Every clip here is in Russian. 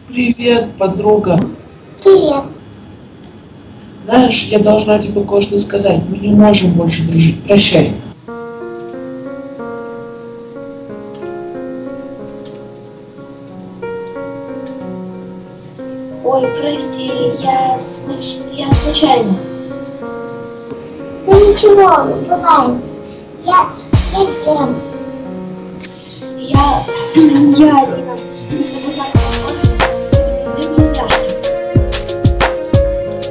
Привет, подруга. Привет. Знаешь, я должна тебе кое-что сказать. Мы не можем больше дружить. Прощай. Ой, прости, я случайно. Да ничего, бывает. Я Кира. Я Алина. Мы с тобой знакомы. Близняшки.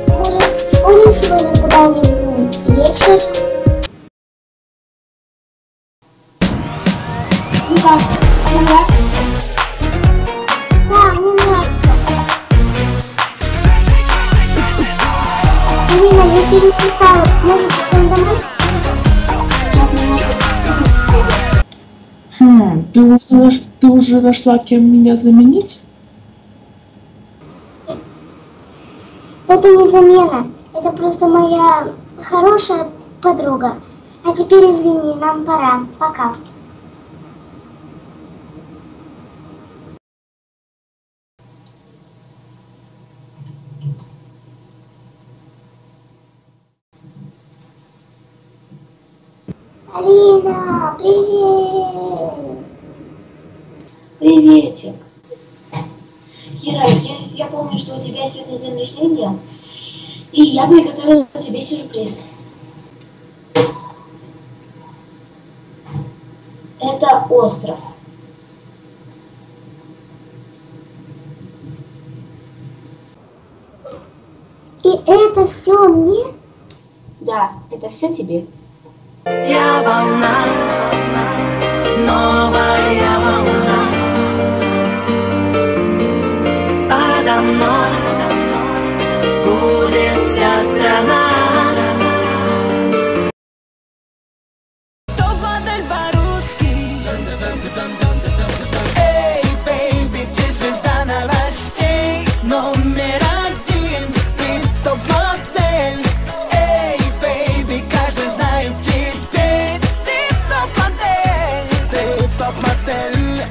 Может, сходим сегодня куда-нибудь вечером? Ну как, нравится? Да, мне нравится. Алина, я сегодня устала. Может, пойдем домой? Сейчас немножко. Ты уже нашла, кем меня заменить? Это не замена. Это просто моя хорошая подруга. А теперь извини, нам пора. Пока. Алина, привет! Приветик. Кира, я помню, что у тебя сегодня день рождения, и я приготовила тебе сюрприз. Это остров. И это все мне? Да, это все тебе. Я волна, новая волна. Подо мной будет вся страна. Топ-модель по-русски. Эй, бэйби, ты звезда новостей. Номер один, ты топ-модель. Эй, бэйби, каждый знает теперь. Ты топ-модель, ты топ-модель.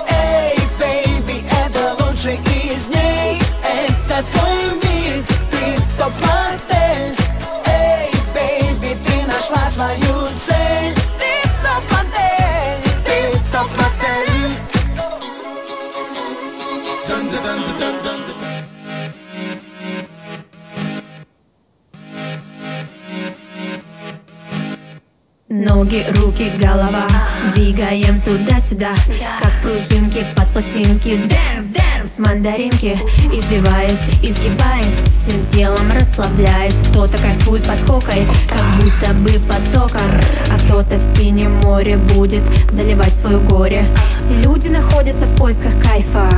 Эй, бэйби, это лучший из ней. Это твой мир, ты топ-модель. Эй, бэйби, ты нашла свою цель. Ты топ-модель, ты топ-модель. Ноги, руки, голова, двигаем туда-сюда, как пружинки под пластинки. Дэнс, дэнс, мандаринки, избиваясь, изгибаясь, всем телом расслабляясь. Кто-то кайфует под кокой, как будто бы потоком, а кто-то в синем море будет заливать свое горе. Все люди находятся в поисках кайфа.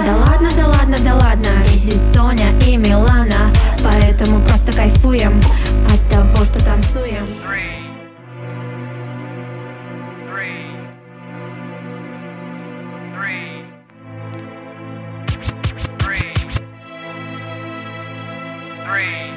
Да ладно, да ладно, да ладно, здесь Соня и Милана, поэтому просто кайфуем от того, что танцуем. Three.